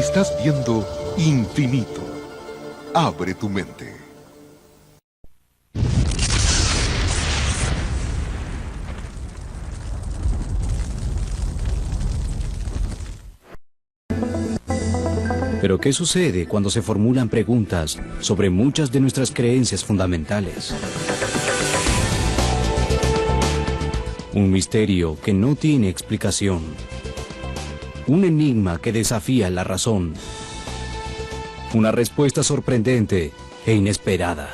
Estás viendo Infinito. Abre tu mente. Pero ¿qué sucede cuando se formulan preguntas sobre muchas de nuestras creencias fundamentales? Un misterio que no tiene explicación. Un enigma que desafía la razón. Una respuesta sorprendente e inesperada.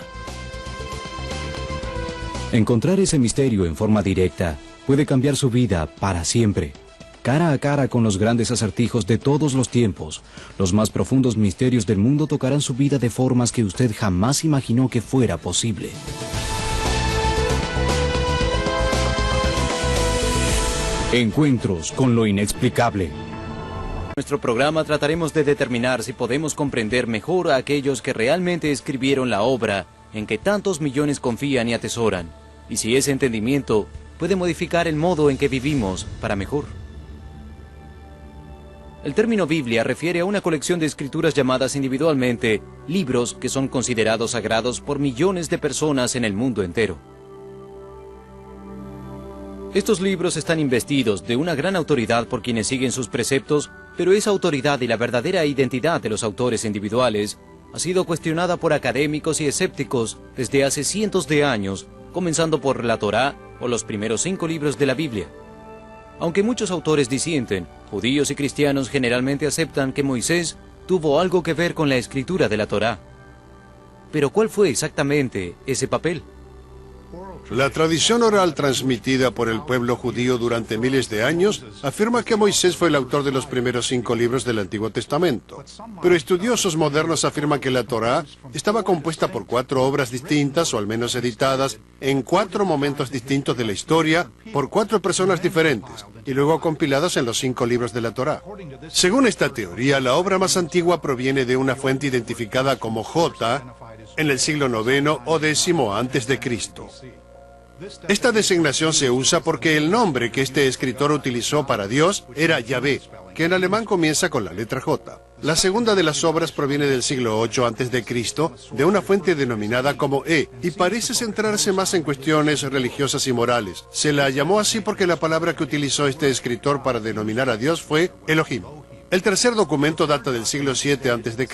Encontrar ese misterio en forma directa puede cambiar su vida para siempre. Cara a cara con los grandes acertijos de todos los tiempos, los más profundos misterios del mundo tocarán su vida de formas que usted jamás imaginó que fuera posible. Encuentros con lo inexplicable. En nuestro programa trataremos de determinar si podemos comprender mejor a aquellos que realmente escribieron la obra en que tantos millones confían y atesoran, y si ese entendimiento puede modificar el modo en que vivimos para mejor. El término Biblia refiere a una colección de escrituras llamadas individualmente libros que son considerados sagrados por millones de personas en el mundo entero. Estos libros están investidos de una gran autoridad por quienes siguen sus preceptos, pero esa autoridad y la verdadera identidad de los autores individuales ha sido cuestionada por académicos y escépticos desde hace cientos de años, comenzando por la Torá o los primeros 5 libros de la Biblia. Aunque muchos autores disienten, judíos y cristianos generalmente aceptan que Moisés tuvo algo que ver con la escritura de la Torá. Pero ¿cuál fue exactamente ese papel? La tradición oral transmitida por el pueblo judío durante miles de años afirma que Moisés fue el autor de los primeros 5 libros del Antiguo Testamento. Pero estudiosos modernos afirman que la Torá estaba compuesta por 4 obras distintas, o al menos editadas, en 4 momentos distintos de la historia, por 4 personas diferentes, y luego compiladas en los 5 libros de la Torá. Según esta teoría, la obra más antigua proviene de una fuente identificada como J en el siglo IX o X antes de Cristo. Esta designación se usa porque el nombre que este escritor utilizó para Dios era Yahvé, que en alemán comienza con la letra J. La segunda de las obras proviene del siglo VIII a.C., de una fuente denominada como E, y parece centrarse más en cuestiones religiosas y morales. Se la llamó así porque la palabra que utilizó este escritor para denominar a Dios fue Elohim. El tercer documento data del siglo VII a.C.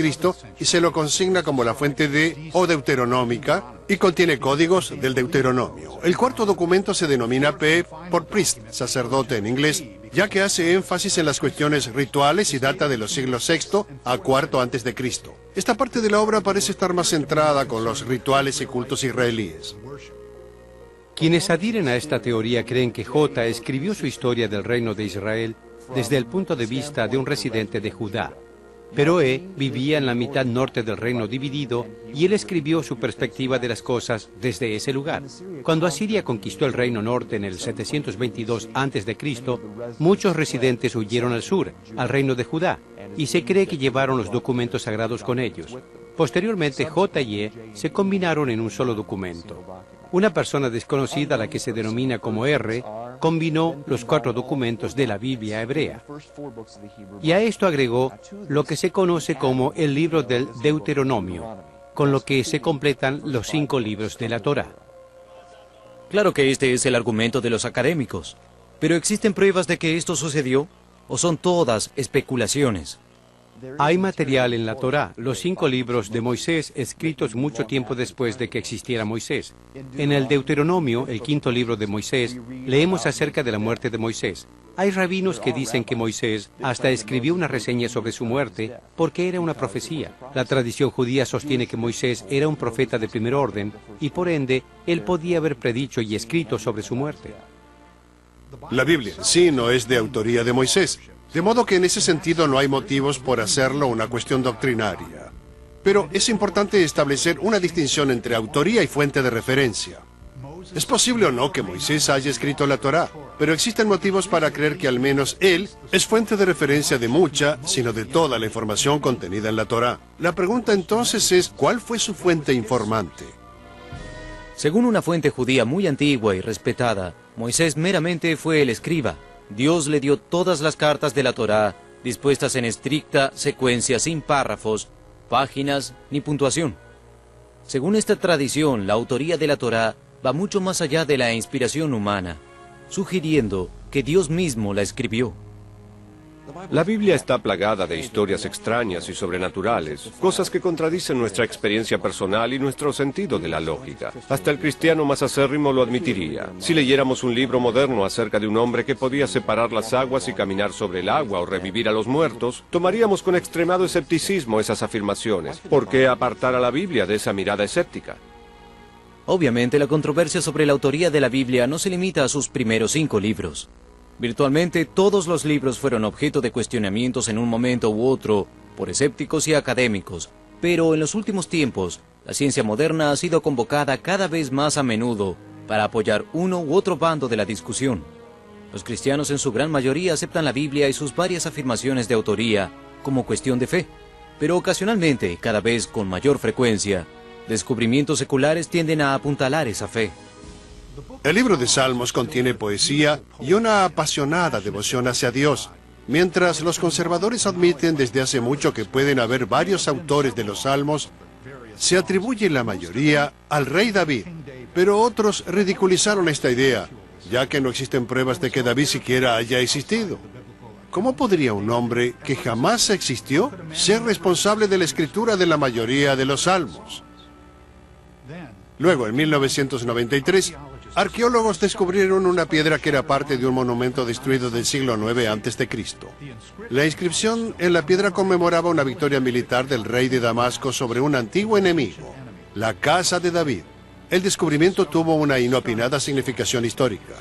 y se lo consigna como la fuente de o deuteronómica y contiene códigos del Deuteronomio. El cuarto documento se denomina P por priest, sacerdote en inglés, ya que hace énfasis en las cuestiones rituales y data de los siglos VI a IV a.C. Esta parte de la obra parece estar más centrada con los rituales y cultos israelíes. Quienes adhieren a esta teoría creen que J escribió su historia del reino de Israel desde el punto de vista de un residente de Judá. Pero E vivía en la mitad norte del reino dividido y él escribió su perspectiva de las cosas desde ese lugar. Cuando Asiria conquistó el reino norte en el 722 a.C., muchos residentes huyeron al sur, al reino de Judá, y se cree que llevaron los documentos sagrados con ellos. Posteriormente, J y E se combinaron en un solo documento. Una persona desconocida, a la que se denomina como R, combinó los 4 documentos de la Biblia hebrea. Y a esto agregó lo que se conoce como el libro del Deuteronomio, con lo que se completan los 5 libros de la Torá. Claro que este es el argumento de los académicos, pero ¿existen pruebas de que esto sucedió? ¿O son todas especulaciones? Hay material en la Torá, los 5 libros de Moisés escritos mucho tiempo después de que existiera Moisés. En el Deuteronomio, el 5.º libro de Moisés, leemos acerca de la muerte de Moisés. Hay rabinos que dicen que Moisés hasta escribió una reseña sobre su muerte porque era una profecía. La tradición judía sostiene que Moisés era un profeta de primer orden y por ende, él podía haber predicho y escrito sobre su muerte. La Biblia en sí no es de autoría de Moisés, de modo que en ese sentido no hay motivos por hacerlo una cuestión doctrinaria. Pero es importante establecer una distinción entre autoría y fuente de referencia. Es posible o no que Moisés haya escrito la Torá, pero existen motivos para creer que al menos él es fuente de referencia de mucha, sino de toda la información contenida en la Torá. La pregunta entonces es, ¿cuál fue su fuente informante? Según una fuente judía muy antigua y respetada, Moisés meramente fue el escriba. Dios le dio todas las cartas de la Torá dispuestas en estricta secuencia sin párrafos, páginas ni puntuación. Según esta tradición, la autoría de la Torá va mucho más allá de la inspiración humana, sugiriendo que Dios mismo la escribió. La Biblia está plagada de historias extrañas y sobrenaturales, cosas que contradicen nuestra experiencia personal y nuestro sentido de la lógica. Hasta el cristiano más acérrimo lo admitiría. Si leyéramos un libro moderno acerca de un hombre que podía separar las aguas y caminar sobre el agua o revivir a los muertos, tomaríamos con extremado escepticismo esas afirmaciones. ¿Por qué apartar a la Biblia de esa mirada escéptica? Obviamente, la controversia sobre la autoría de la Biblia no se limita a sus primeros 5 libros. Virtualmente todos los libros fueron objeto de cuestionamientos en un momento u otro por escépticos y académicos, pero en los últimos tiempos, la ciencia moderna ha sido convocada cada vez más a menudo para apoyar uno u otro bando de la discusión. Los cristianos en su gran mayoría aceptan la Biblia y sus varias afirmaciones de autoría como cuestión de fe, pero ocasionalmente, cada vez con mayor frecuencia, descubrimientos seculares tienden a apuntalar esa fe. El libro de Salmos contiene poesía y una apasionada devoción hacia Dios, mientras los conservadores admiten desde hace mucho que pueden haber varios autores de los Salmos. Se atribuye la mayoría al rey David, pero otros ridiculizaron esta idea, ya que no existen pruebas de que David siquiera haya existido. ¿Cómo podría un hombre que jamás existió ser responsable de la escritura de la mayoría de los Salmos? Luego, en 1993, arqueólogos descubrieron una piedra que era parte de un monumento destruido del siglo IX a.C. La inscripción en la piedra conmemoraba una victoria militar del rey de Damasco sobre un antiguo enemigo, la Casa de David. El descubrimiento tuvo una inopinada significación histórica.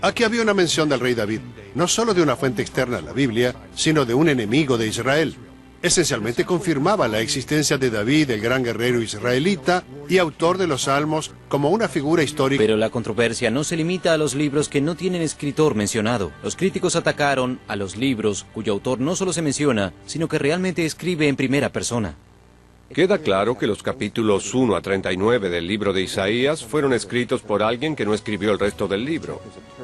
Aquí había una mención del rey David, no solo de una fuente externa a la Biblia, sino de un enemigo de Israel. Esencialmente confirmaba la existencia de David, el gran guerrero israelita y autor de los Salmos, como una figura histórica. Pero la controversia no se limita a los libros que no tienen escritor mencionado. Los críticos atacaron a los libros cuyo autor no solo se menciona, sino que realmente escribe en primera persona. Queda claro que los capítulos 1 a 39 del libro de Isaías fueron escritos por alguien que no escribió el resto del libro.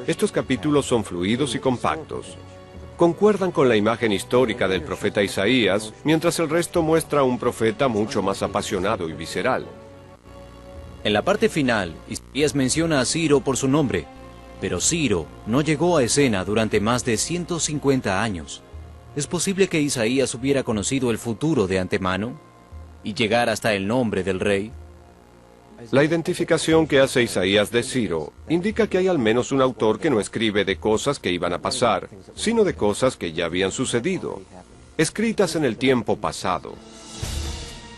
Estos capítulos son fluidos y compactos. Concuerdan con la imagen histórica del profeta Isaías, mientras el resto muestra a un profeta mucho más apasionado y visceral. En la parte final, Isaías menciona a Ciro por su nombre, pero Ciro no llegó a escena durante más de 150 años. ¿Es posible que Isaías hubiera conocido el futuro de antemano y llegar hasta el nombre del rey? La identificación que hace Isaías de Ciro indica que hay al menos un autor que no escribe de cosas que iban a pasar, sino de cosas que ya habían sucedido, escritas en el tiempo pasado.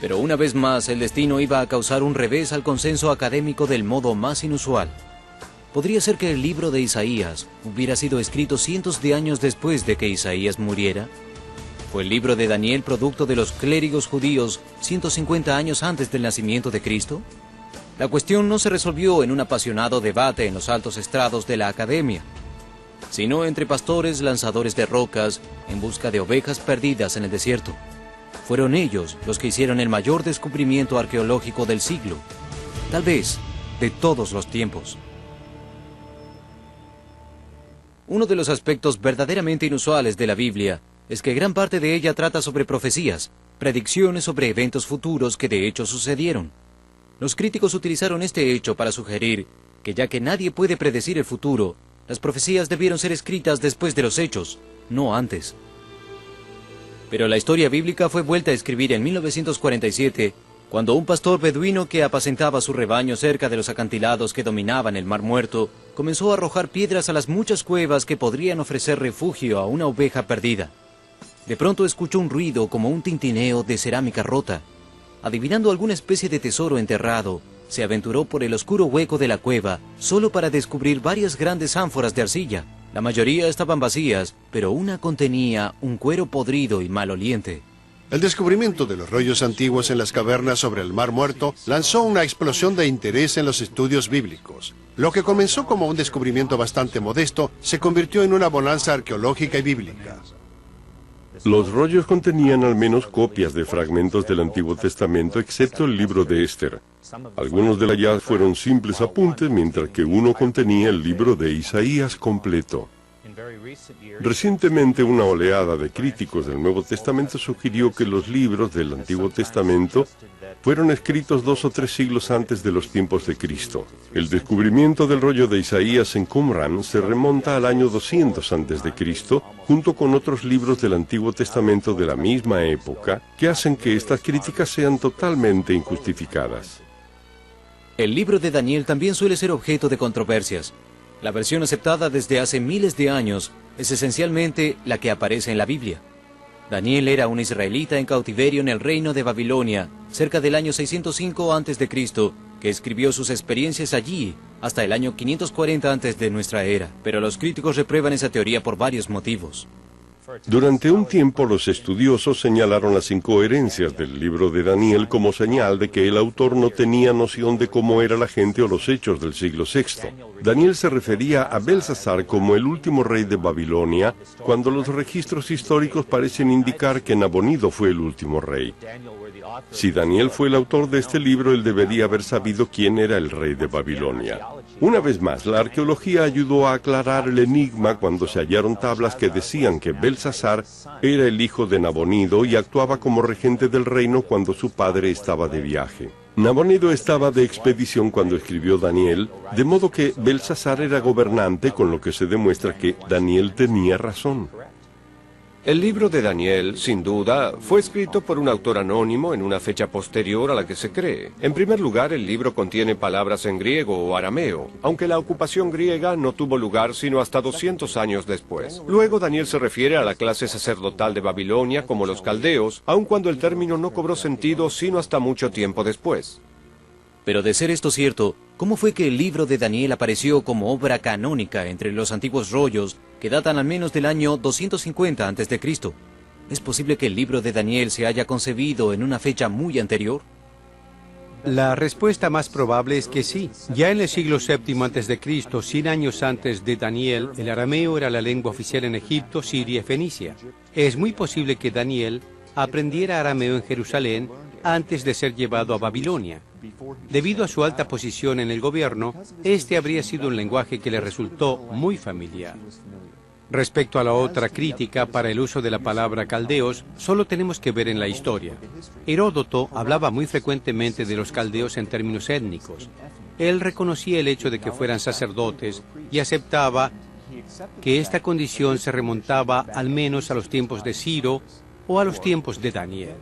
Pero una vez más, el destino iba a causar un revés al consenso académico del modo más inusual. ¿Podría ser que el libro de Isaías hubiera sido escrito cientos de años después de que Isaías muriera? ¿Fue el libro de Daniel producto de los clérigos judíos 150 años antes del nacimiento de Cristo? La cuestión no se resolvió en un apasionado debate en los altos estrados de la academia, sino entre pastores lanzadores de rocas en busca de ovejas perdidas en el desierto. Fueron ellos los que hicieron el mayor descubrimiento arqueológico del siglo, tal vez de todos los tiempos. Uno de los aspectos verdaderamente inusuales de la Biblia es que gran parte de ella trata sobre profecías, predicciones sobre eventos futuros que de hecho sucedieron. Los críticos utilizaron este hecho para sugerir que ya que nadie puede predecir el futuro, las profecías debieron ser escritas después de los hechos, no antes. Pero la historia bíblica fue vuelta a escribir en 1947, cuando un pastor beduino que apacentaba su rebaño cerca de los acantilados que dominaban el Mar Muerto, comenzó a arrojar piedras a las muchas cuevas que podrían ofrecer refugio a una oveja perdida. De pronto escuchó un ruido como un tintineo de cerámica rota. Adivinando alguna especie de tesoro enterrado, se aventuró por el oscuro hueco de la cueva, solo para descubrir varias grandes ánforas de arcilla. La mayoría estaban vacías, pero una contenía un cuero podrido y maloliente. El descubrimiento de los rollos antiguos en las cavernas sobre el Mar Muerto lanzó una explosión de interés en los estudios bíblicos. Lo que comenzó como un descubrimiento bastante modesto, se convirtió en una bonanza arqueológica y bíblica. Los rollos contenían al menos copias de fragmentos del Antiguo Testamento, excepto el libro de Esther. Algunos de ellas fueron simples apuntes, mientras que uno contenía el libro de Isaías completo. Recientemente una oleada de críticos del Nuevo Testamento sugirió que los libros del Antiguo Testamento fueron escritos 2 o 3 siglos antes de los tiempos de Cristo. El descubrimiento del rollo de Isaías en Qumran se remonta al año 200 antes de Cristo, junto con otros libros del Antiguo Testamento de la misma época, que hacen que estas críticas sean totalmente injustificadas. El libro de Daniel también suele ser objeto de controversias. La versión aceptada desde hace miles de años es esencialmente la que aparece en la Biblia. Daniel era un israelita en cautiverio en el reino de Babilonia, cerca del año 605 a.C., que escribió sus experiencias allí hasta el año 540 antes de nuestra era. Pero los críticos reprueban esa teoría por varios motivos. Durante un tiempo los estudiosos señalaron las incoherencias del libro de Daniel como señal de que el autor no tenía noción de cómo era la gente o los hechos del siglo VI. Daniel se refería a Belsasar como el último rey de Babilonia, cuando los registros históricos parecen indicar que Nabonido fue el último rey. Si Daniel fue el autor de este libro, él debería haber sabido quién era el rey de Babilonia. Una vez más, la arqueología ayudó a aclarar el enigma cuando se hallaron tablas que decían que Belsasar era el hijo de Nabonido y actuaba como regente del reino cuando su padre estaba de viaje. Nabonido estaba de expedición cuando escribió Daniel, de modo que Belsasar era gobernante, con lo que se demuestra que Daniel tenía razón. El libro de Daniel, sin duda, fue escrito por un autor anónimo en una fecha posterior a la que se cree. En primer lugar, el libro contiene palabras en griego o arameo, aunque la ocupación griega no tuvo lugar sino hasta 200 años después. Luego, Daniel se refiere a la clase sacerdotal de Babilonia como los caldeos, aun cuando el término no cobró sentido sino hasta mucho tiempo después. Pero de ser esto cierto, ¿cómo fue que el libro de Daniel apareció como obra canónica entre los antiguos rollos que datan al menos del año 250 a.C.? ¿Es posible que el libro de Daniel se haya concebido en una fecha muy anterior? La respuesta más probable es que sí. Ya en el siglo VII a.C., 100 años antes de Daniel, el arameo era la lengua oficial en Egipto, Siria y Fenicia. Es muy posible que Daniel aprendiera arameo en Jerusalén antes de ser llevado a Babilonia. Debido a su alta posición en el gobierno, este habría sido un lenguaje que le resultó muy familiar. Respecto a la otra crítica para el uso de la palabra caldeos, solo tenemos que ver en la historia. Heródoto hablaba muy frecuentemente de los caldeos en términos étnicos. Él reconocía el hecho de que fueran sacerdotes y aceptaba que esta condición se remontaba al menos a los tiempos de Ciro o a los tiempos de Daniel.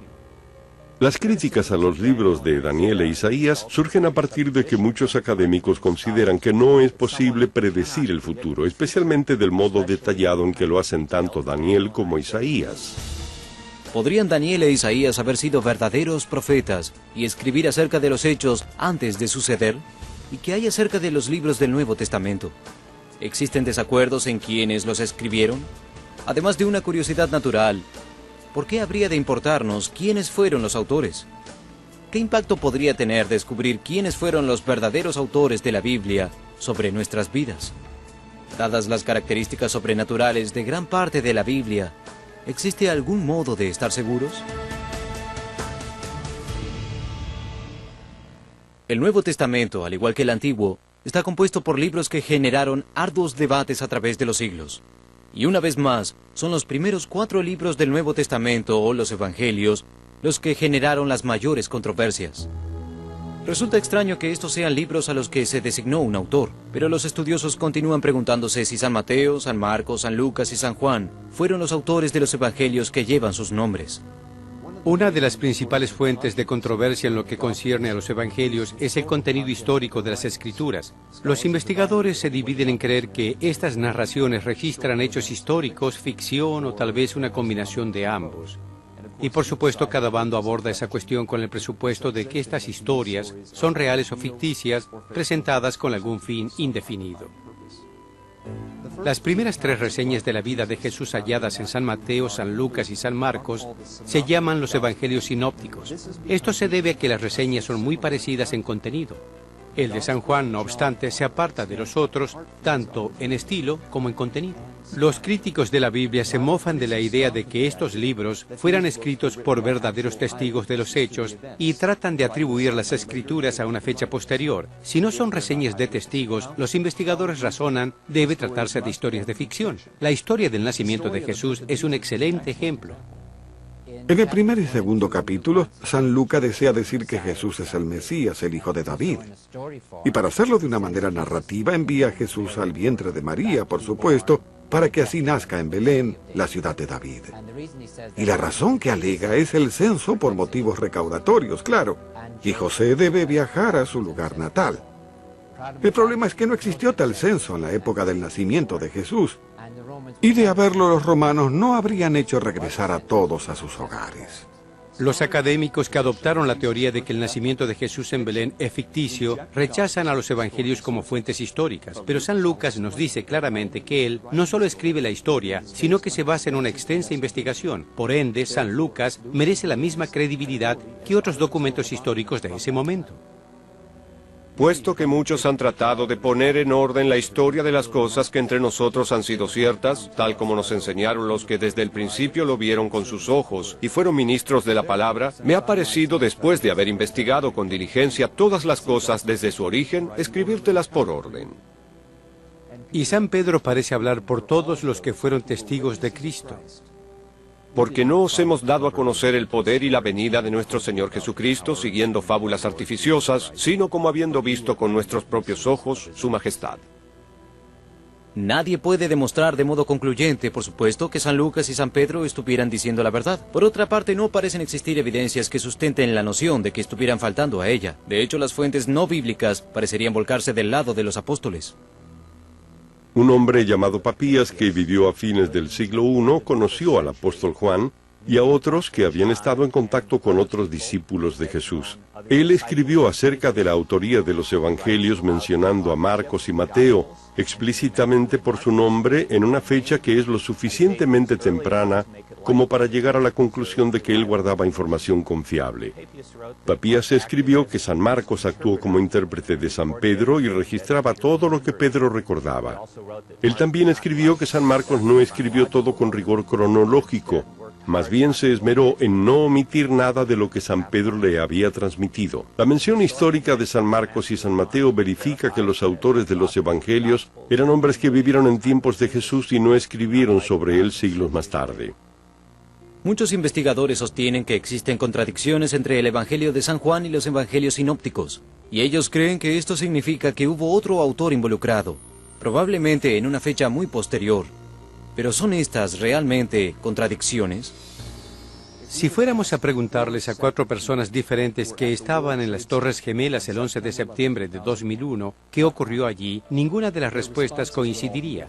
Las críticas a los libros de Daniel e Isaías surgen a partir de que muchos académicos consideran que no es posible predecir el futuro, especialmente del modo detallado en que lo hacen tanto Daniel como Isaías. ¿Podrían Daniel e Isaías haber sido verdaderos profetas y escribir acerca de los hechos antes de suceder? ¿Y qué hay acerca de los libros del Nuevo Testamento? ¿Existen desacuerdos en quiénes los escribieron? Además de una curiosidad natural, ¿por qué habría de importarnos quiénes fueron los autores? ¿Qué impacto podría tener descubrir quiénes fueron los verdaderos autores de la Biblia sobre nuestras vidas? Dadas las características sobrenaturales de gran parte de la Biblia, ¿existe algún modo de estar seguros? El Nuevo Testamento, al igual que el Antiguo, está compuesto por libros que generaron arduos debates a través de los siglos. Y una vez más, son los primeros 4 libros del Nuevo Testamento o los Evangelios los que generaron las mayores controversias. Resulta extraño que estos sean libros a los que se designó un autor, pero los estudiosos continúan preguntándose si San Mateo, San Marcos, San Lucas y San Juan fueron los autores de los Evangelios que llevan sus nombres. Una de las principales fuentes de controversia en lo que concierne a los evangelios es el contenido histórico de las Escrituras. Los investigadores se dividen en creer que estas narraciones registran hechos históricos, ficción o tal vez una combinación de ambos. Y por supuesto cada bando aborda esa cuestión con el presupuesto de que estas historias son reales o ficticias, presentadas con algún fin indefinido. Las primeras 3 reseñas de la vida de Jesús halladas en San Mateo, San Lucas y San Marcos se llaman los Evangelios sinópticos. Esto se debe a que las reseñas son muy parecidas en contenido. El de San Juan, no obstante, se aparta de los otros, tanto en estilo como en contenido. Los críticos de la Biblia se mofan de la idea de que estos libros fueran escritos por verdaderos testigos de los hechos y tratan de atribuir las escrituras a una fecha posterior. Si no son reseñas de testigos, los investigadores razonan, debe tratarse de historias de ficción. La historia del nacimiento de Jesús es un excelente ejemplo. En el primer y segundo capítulo, San Lucas desea decir que Jesús es el Mesías, el hijo de David. Y para hacerlo de una manera narrativa, envía a Jesús al vientre de María, por supuesto, para que así nazca en Belén, la ciudad de David. Y la razón que alega es el censo por motivos recaudatorios, claro, y José debe viajar a su lugar natal. El problema es que no existió tal censo en la época del nacimiento de Jesús, y de haberlo los romanos no habrían hecho regresar a todos a sus hogares. Los académicos que adoptaron la teoría de que el nacimiento de Jesús en Belén es ficticio rechazan a los evangelios como fuentes históricas, pero San Lucas nos dice claramente que él no solo escribe la historia, sino que se basa en una extensa investigación. Por ende, San Lucas merece la misma credibilidad que otros documentos históricos de ese momento. Puesto que muchos han tratado de poner en orden la historia de las cosas que entre nosotros han sido ciertas, tal como nos enseñaron los que desde el principio lo vieron con sus ojos y fueron ministros de la palabra, me ha parecido, después de haber investigado con diligencia todas las cosas desde su origen, escribírtelas por orden. Y San Pedro parece hablar por todos los que fueron testigos de Cristo. Porque no os hemos dado a conocer el poder y la venida de nuestro Señor Jesucristo siguiendo fábulas artificiosas, sino como habiendo visto con nuestros propios ojos su majestad. Nadie puede demostrar de modo concluyente, por supuesto, que San Lucas y San Pedro estuvieran diciendo la verdad. Por otra parte, no parecen existir evidencias que sustenten la noción de que estuvieran faltando a ella. De hecho, las fuentes no bíblicas parecerían volcarse del lado de los apóstoles. Un hombre llamado Papías, que vivió a fines del siglo I, conoció al apóstol Juan y a otros que habían estado en contacto con otros discípulos de Jesús. Él escribió acerca de la autoría de los evangelios mencionando a Marcos y Mateo explícitamente por su nombre en una fecha que es lo suficientemente temprana como para llegar a la conclusión de que él guardaba información confiable. Papías escribió que San Marcos actuó como intérprete de San Pedro y registraba todo lo que Pedro recordaba. Él también escribió que San Marcos no escribió todo con rigor cronológico, más bien se esmeró en no omitir nada de lo que San Pedro le había transmitido. La mención histórica de San Marcos y San Mateo verifica que los autores de los evangelios eran hombres que vivieron en tiempos de Jesús y no escribieron sobre él siglos más tarde. Muchos investigadores sostienen que existen contradicciones entre el Evangelio de San Juan y los Evangelios sinópticos, y ellos creen que esto significa que hubo otro autor involucrado, probablemente en una fecha muy posterior. ¿Pero son estas realmente contradicciones? Si fuéramos a preguntarles a 4 personas diferentes que estaban en las Torres Gemelas el 11 de septiembre de 2001 qué ocurrió allí, ninguna de las respuestas coincidiría.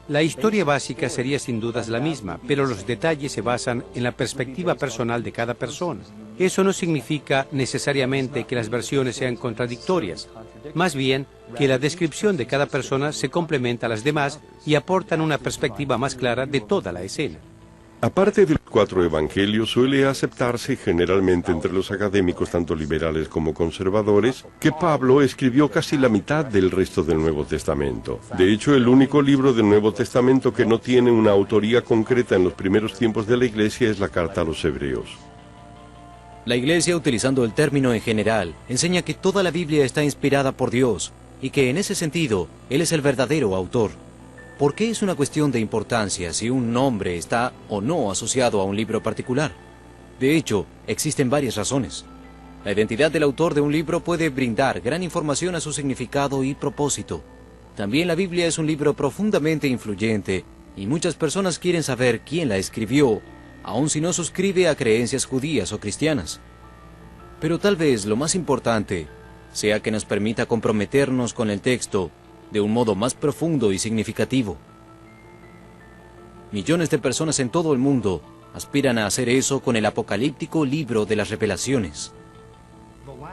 La historia básica sería sin dudas la misma, pero los detalles se basan en la perspectiva personal de cada persona. Eso no significa necesariamente que las versiones sean contradictorias, más bien que la descripción de cada persona se complementa a las demás y aportan una perspectiva más clara de toda la escena. Aparte de los 4 evangelios, suele aceptarse generalmente entre los académicos, tanto liberales como conservadores, que Pablo escribió casi la mitad del resto del Nuevo Testamento. De hecho, el único libro del Nuevo Testamento que no tiene una autoría concreta en los primeros tiempos de la Iglesia es la Carta a los Hebreos. La Iglesia, utilizando el término en general, enseña que toda la Biblia está inspirada por Dios y que en ese sentido, Él es el verdadero autor. ¿Por qué es una cuestión de importancia si un nombre está o no asociado a un libro particular? De hecho, existen varias razones. La identidad del autor de un libro puede brindar gran información a su significado y propósito. También la Biblia es un libro profundamente influyente y muchas personas quieren saber quién la escribió, aun si no suscribe a creencias judías o cristianas. Pero tal vez lo más importante sea que nos permita comprometernos con el texto de un modo más profundo y significativo. Millones de personas en todo el mundo aspiran a hacer eso con el apocalíptico libro de las revelaciones.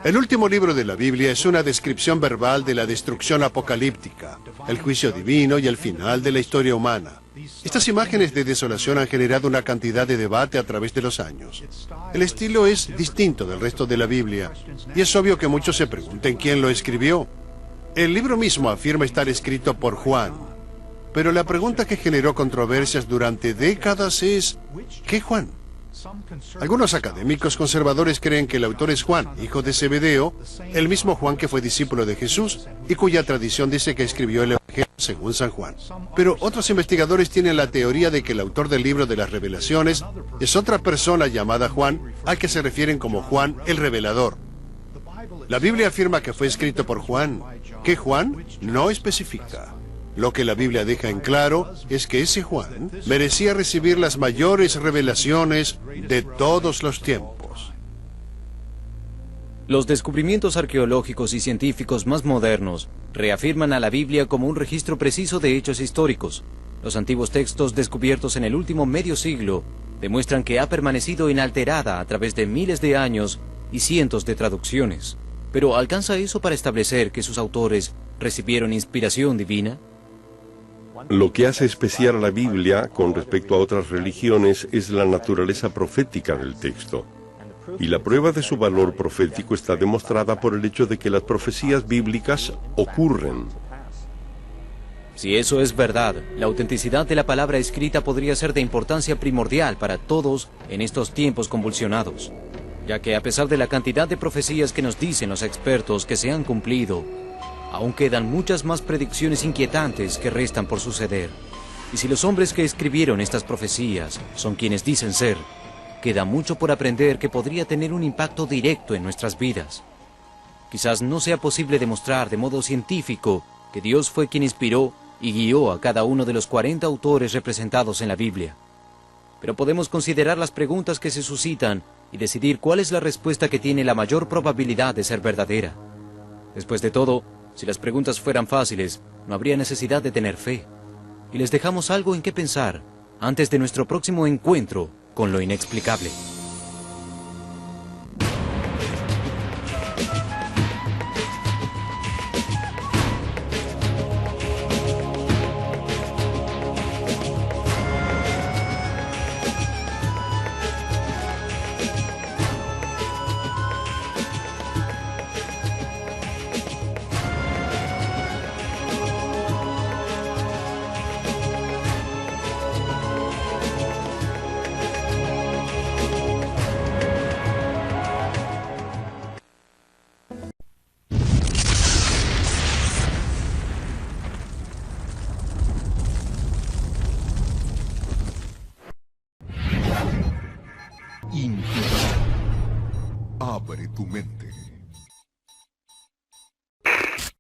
El último libro de la Biblia es una descripción verbal de la destrucción apocalíptica, el juicio divino y el final de la historia humana. Estas imágenes de desolación han generado una cantidad de debate a través de los años. El estilo es distinto del resto de la Biblia, y es obvio que muchos se pregunten quién lo escribió. El libro mismo afirma estar escrito por Juan, pero la pregunta que generó controversias durante décadas es, ¿qué Juan? Algunos académicos conservadores creen que el autor es Juan, hijo de Zebedeo, el mismo Juan que fue discípulo de Jesús y cuya tradición dice que escribió el Evangelio según San Juan. Pero otros investigadores tienen la teoría de que el autor del libro de las Revelaciones es otra persona llamada Juan, al que se refieren como Juan el Revelador. La Biblia afirma que fue escrito por Juan. ¿Qué Juan? No especifica. Lo que la Biblia deja en claro es que ese Juan merecía recibir las mayores revelaciones de todos los tiempos. Los descubrimientos arqueológicos y científicos más modernos reafirman a la Biblia como un registro preciso de hechos históricos. Los antiguos textos descubiertos en el último medio siglo demuestran que ha permanecido inalterada a través de miles de años y cientos de traducciones. Pero ¿alcanza eso para establecer que sus autores recibieron inspiración divina? Lo que hace especial a la Biblia con respecto a otras religiones es la naturaleza profética del texto. Y la prueba de su valor profético está demostrada por el hecho de que las profecías bíblicas ocurren. Si eso es verdad, la autenticidad de la palabra escrita podría ser de importancia primordial para todos en estos tiempos convulsionados, ya que a pesar de la cantidad de profecías que nos dicen los expertos que se han cumplido, aún quedan muchas más predicciones inquietantes que restan por suceder. Y si los hombres que escribieron estas profecías son quienes dicen ser, queda mucho por aprender que podría tener un impacto directo en nuestras vidas. Quizás no sea posible demostrar de modo científico que Dios fue quien inspiró y guió a cada uno de los 40 autores representados en la Biblia. Pero podemos considerar las preguntas que se suscitan y decidir cuál es la respuesta que tiene la mayor probabilidad de ser verdadera. Después de todo, si las preguntas fueran fáciles, no habría necesidad de tener fe. Y les dejamos algo en qué pensar antes de nuestro próximo encuentro con lo inexplicable. Infinito. Abre tu mente.